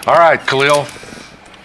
All right, Khalil,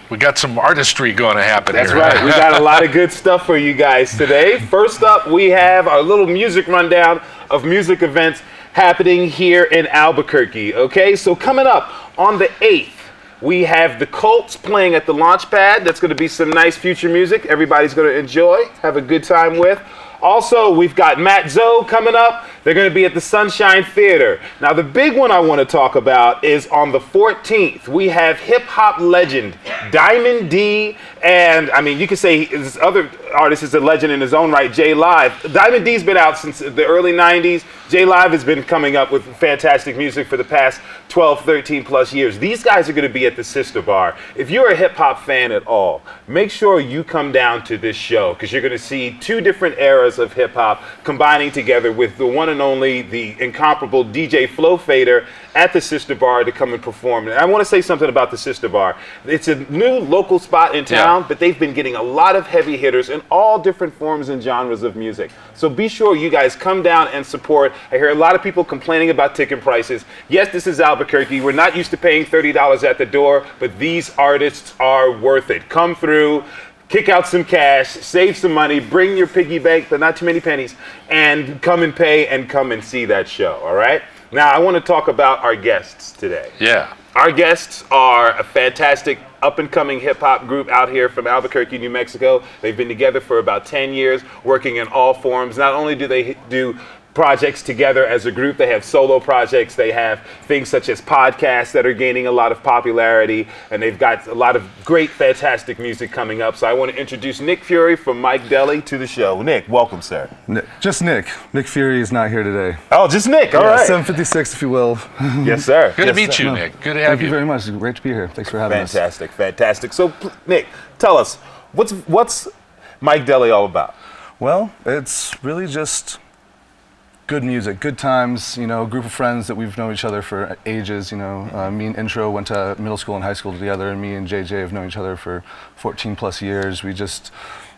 we got some artistry going to happen That's here. right. We got a lot of good stuff for you guys today. First up, we have our little music rundown of music events happening here in Albuquerque. Okay, so coming up on the 8th, we have the Colts playing at the Launch Pad. That's going to be some nice future music everybody's going to enjoy, have a good time with. Also, we've got Matt Zoe coming up. They're going to be at the Sunshine Theater. Now, the big one I want to talk about is on the 14th. We have hip-hop legend Diamond D, and, I mean, you could say this other artist is a legend in his own right, J Live. Diamond D's been out since the early 90s. J Live has been coming up with fantastic music for the past 12, 13 plus years. These guys are going to be at the Sister Bar. If you're a hip-hop fan at all, make sure you come down to this show, because you're going to see two different eras of hip-hop combining together with the one and only, the incomparable DJ Flow Fader at the Sister Bar to come and perform. And I want to say something about the Sister Bar. It's a new local spot in town, but they've been getting a lot of heavy hitters in all different forms and genres of music. So be sure you guys come down and support. I hear a lot of people complaining about ticket prices. Yes, this is Albuquerque. We're not used to paying $30 at the door, but these artists are worth it. Come through, kick out some cash, save some money, bring your piggy bank, but not too many pennies, and come and pay and come and see that show, all right? Now, I want to talk about our guests today. Yeah. Our guests are a fantastic up-and-coming hip-hop group out here from Albuquerque, New Mexico. They've been together for about 10 years, working in all forms. Not only do they do projects together as a group, they have solo projects, they have things such as podcasts that are gaining a lot of popularity, and they've got a lot of great, fantastic music coming up. So I want to introduce Nick Fury from MicDeli to the show. Nick, welcome, sir. Just Nick. Nick Fury is not here today. Oh, just Nick, all right. 756, if you will. Yes, sir. Good to meet you, Nick. Good to have Thank you very much. It's great to be here. Thanks for having us. Fantastic, fantastic. So, Nick, tell us, what's MicDeli all about? Well, it's really just good music, good times, you know, a group of friends that we've known each other for ages, you know. Me and Intro went to middle school and high school together, and me and JJ have known each other for 14 plus years. We just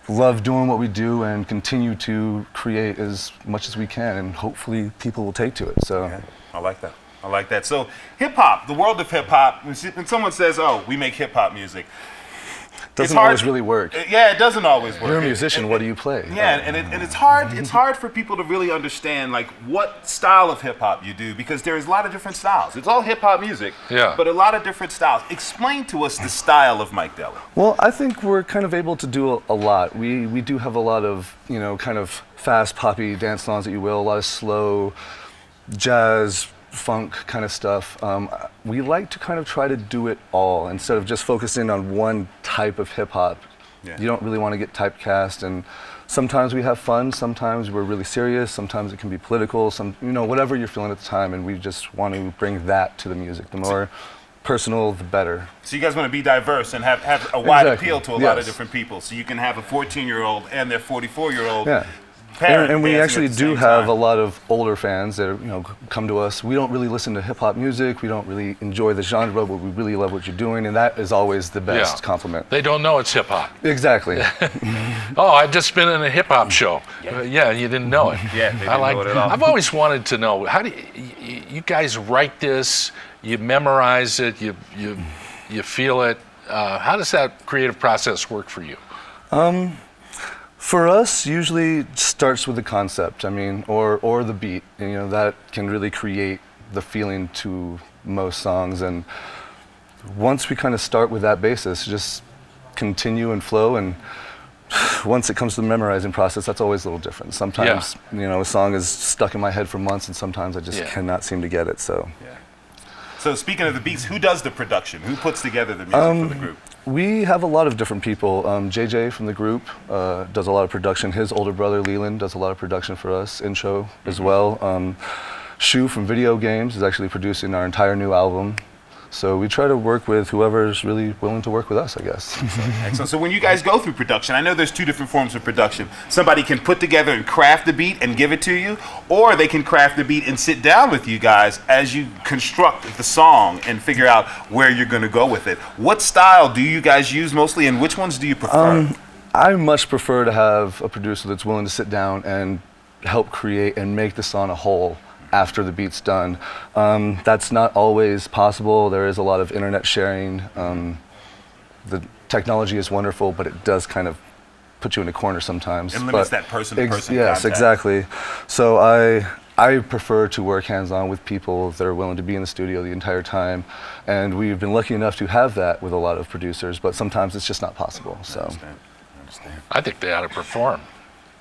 love doing what we do and continue to create as much as we can, and hopefully people will take to it. So yeah, I like that. I like that. So hip-hop, the world of hip-hop, when someone says, oh, we make hip-hop music, doesn't always really work. Yeah, it doesn't always work. You're a musician, what do you play? Yeah, and it's hard. It's hard for people to really understand like what style of hip hop you do, because there's a lot of different styles. It's all hip hop music, but a lot of different styles. Explain to us the style of MicDeli. Well, I think we're kind of able to do a lot. We do have a lot of, you know, kind of fast poppy dance songs, that you will, a lot of slow jazz, funk kind of stuff. We like to kind of try to do it all instead of just focusing on one type of hip hop. Yeah. You don't really want to get typecast, and sometimes we have fun, sometimes we're really serious, sometimes it can be political, you know, whatever you're feeling at the time, and we just want to bring that to the music. The more personal, the better. So you guys want to be diverse and have a wide appeal to a lot of different people. So you can have a 14-year-old and their 44-year-old. Yeah. And we actually do have a lot of older fans that, you know, come to us. We don't really listen to hip-hop music. We don't really enjoy the genre, but we really love what you're doing, and that is always the best compliment. They don't know it's hip-hop. Exactly. Oh, I've just been in a hip-hop show. Yeah, you didn't know it. Yeah, they didn't know it at all. I've always wanted to know, how do you guys write this? You memorize it? You feel it? How does that creative process work for you? For us, usually it starts with the concept, I mean, or the beat. You know, that can really create the feeling to most songs. And once we kind of start with that basis, just continue and flow. And once it comes to the memorizing process, that's always a little different. Sometimes, you know, a song is stuck in my head for months, and sometimes I just cannot seem to get it. So. Yeah. So speaking of the beats, who does the production? Who puts together the music for the group? We have a lot of different people. JJ from the group does a lot of production. His older brother Leland does a lot of production for us, Intro as well. Shu from Video Games is actually producing our entire new album. So we try to work with whoever's really willing to work with us, I guess. Excellent. So when you guys go through production, I know there's two different forms of production. Somebody can put together and craft the beat and give it to you, or they can craft the beat and sit down with you guys as you construct the song and figure out where you're going to go with it. What style do you guys use mostly, and which ones do you prefer? I much prefer to have a producer that's willing to sit down and help create and make the song a whole, after the beat's done. That's not always possible. There is a lot of internet sharing. The technology is wonderful, but it does kind of put you in a corner sometimes. It limits but that person-to-person yes, contact. exactly. So I prefer to work hands-on with people that are willing to be in the studio the entire time, and we've been lucky enough to have that with a lot of producers, but sometimes it's just not possible. So I understand. I think they ought to perform.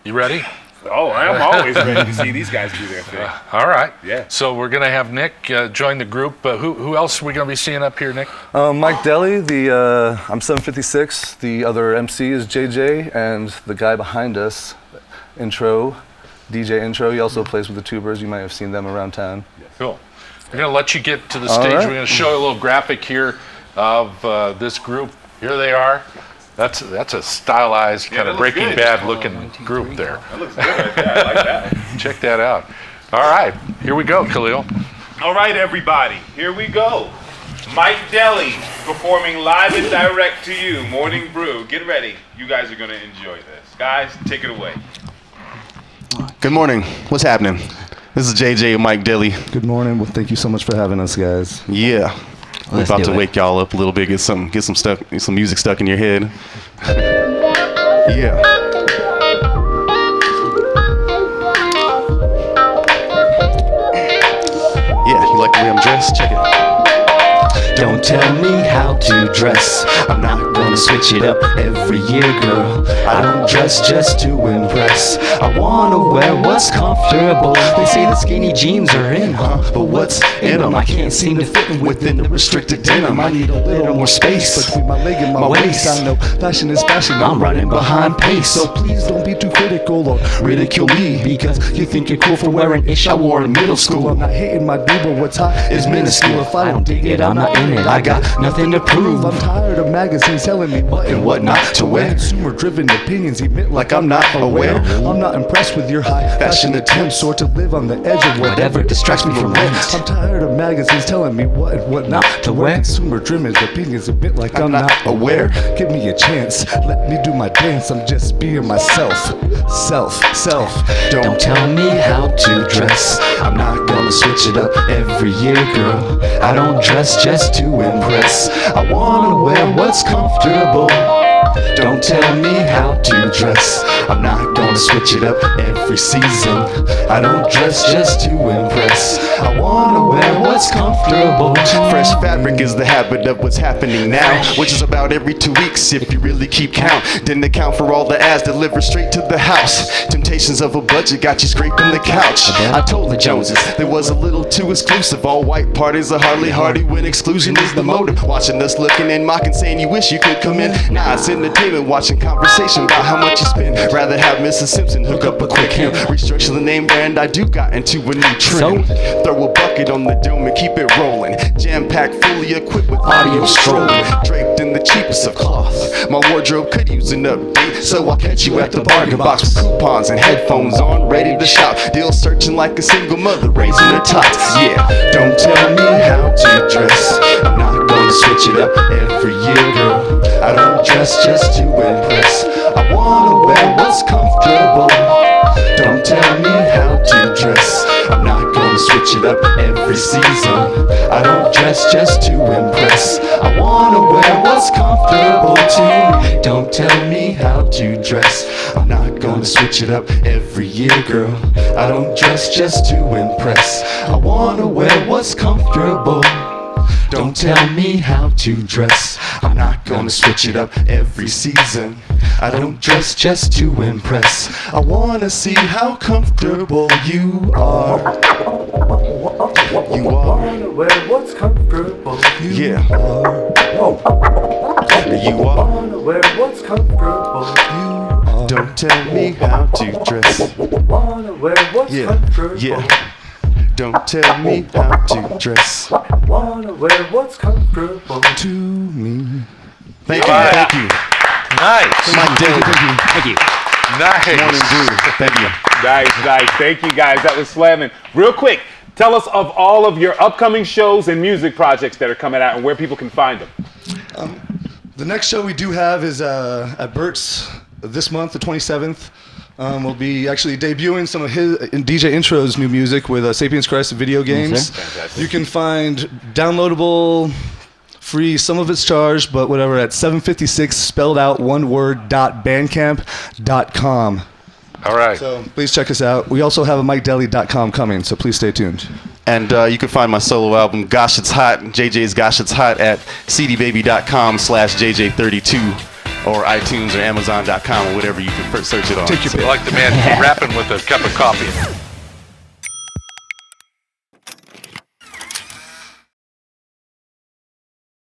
You ready? Oh, I'm always ready to see these guys do their thing. All right. Yeah. So we're going to have Nick join the group. Who else are we going to be seeing up here, Nick? MicDeli, I'm 756. The other MC is JJ, and the guy behind us, DJ Intro. He also plays with the Tubers. You might have seen them around town. Cool. We're going to let you get to the stage. right. We're going to show you a little graphic here of this group. Here they are. That's a stylized, kind of Breaking Bad looking group there. That looks good right there. I like that. Check that out. All right, here we go, Khalil. All right, everybody, here we go. MicDeli performing live and direct to you, Morning Brew. Get ready. You guys are going to enjoy this. Guys, take it away. Good morning. What's happening? This is JJ and MicDeli. Good morning. Well, thank you so much for having us, guys. Yeah. We're about to wake y'all up a little bit, get some music stuck in your head. Yeah. Yeah, you like the way I'm dressed? Check it. Don't tell me how to dress. I'm not gonna switch it up every year, girl. I don't dress just to impress. I wanna wear what's comfortable. They say the skinny jeans are in, huh? But what's in them? I can't seem to fit them within the restricted denim. I need a little more space between my leg and my waist. I know fashion is fashion. I'm running behind pace, So please don't be too critical or ridicule me because you think you're cool for wearing ish I wore in middle I'm school. not hating my dude, but what's hot Is minuscule. If I don't dig it, I'm not in it. I got nothing to prove. I'm tired of magazines telling me what And what not to wear. Consumer-driven opinions emit like I'm not aware. I'm not impressed with your high fashion attempts or to live on the edge of Whatever distracts me from rent. I'm tired of magazines telling me what and what not to wear. Consumer-driven opinions emit like I'm not aware. Give me a chance, let me do my dance. I'm just being myself. Self. Don't tell me how to dress. I'm not gonna switch it up every year, girl. I don't dress just to impress. I wanna wear what's comfortable. Don't tell me how to dress. I'm not gonna switch it up every season. I don't dress just to impress. I wanna wear what's comfortable. Fresh fabric is the habit of what's happening now, which is about every 2 weeks if you really keep count. Didn't account for all the ads delivered straight to the house. Temptations of a budget got you scraping the couch. I told the Joneses there was a little too exclusive. All white parties are hardly hardy when exclusion is the motive. Watching us looking and mocking, saying you wish you could come in. Nah, it's entertainment, watching conversation about how much you spend. Rather have Mrs. Simpson hook up a quick him. Restructure the name brand, I do got into a new trend. Throw a bucket on the dome and keep it rolling. Jam-packed, fully equipped with audio strolling. Draped in the cheapest of cloth. My wardrobe could use an update, so I'll catch you at the bargain box with coupons and headphones on, ready to shop. Deal searching like a single mother raising her tots. Yeah, don't tell me how to dress. I'm not gonna switch it up every year, girl. I don't dress just to impress. I wanna wear what's comfortable. Don't tell me how to dress. I'm not gonna switch it up every season. I don't dress just to impress. I wanna wear what's comfortable too. Don't tell me how to dress. I'm not gonna switch it up every year, girl. I don't dress just to impress. I wanna wear what's comfortable. Don't tell me how to dress. I'm not gonna switch it up every season. I don't dress just to impress. I wanna see how comfortable you are. You are. wear what's comfortable. Yeah. You are. Wear what's comfortable. Don't tell me how to dress. Wanna wear what's Yeah. comfortable. Yeah. Don't tell me how to dress. Wanna wear what's comfortable to me. Thank you. Right. Thank you. Nice. MicDeli. Thank you. Nice. Morning Brew. Thank you. Nice. Thank you, guys. That was slamming. Real quick, tell us of all of your upcoming shows and music projects that are coming out and where people can find them. The next show we do have is at Bert's this month, the 27th. We'll be actually debuting some of his DJ Intro's new music with Sapiens Christ video games. Fantastic. You can find downloadable, free, some of it's charged, but whatever, at 756 spelled out one word .bandcamp.com. All right. So please check us out. We also have a MicDeli.com coming, so please stay tuned. And you can find my solo album, Gosh It's Hot, JJ's Gosh It's Hot, at cdbaby.com/JJ32 or iTunes or Amazon.com or whatever you can search it on. Take your pick. I like the man rapping with a cup of coffee.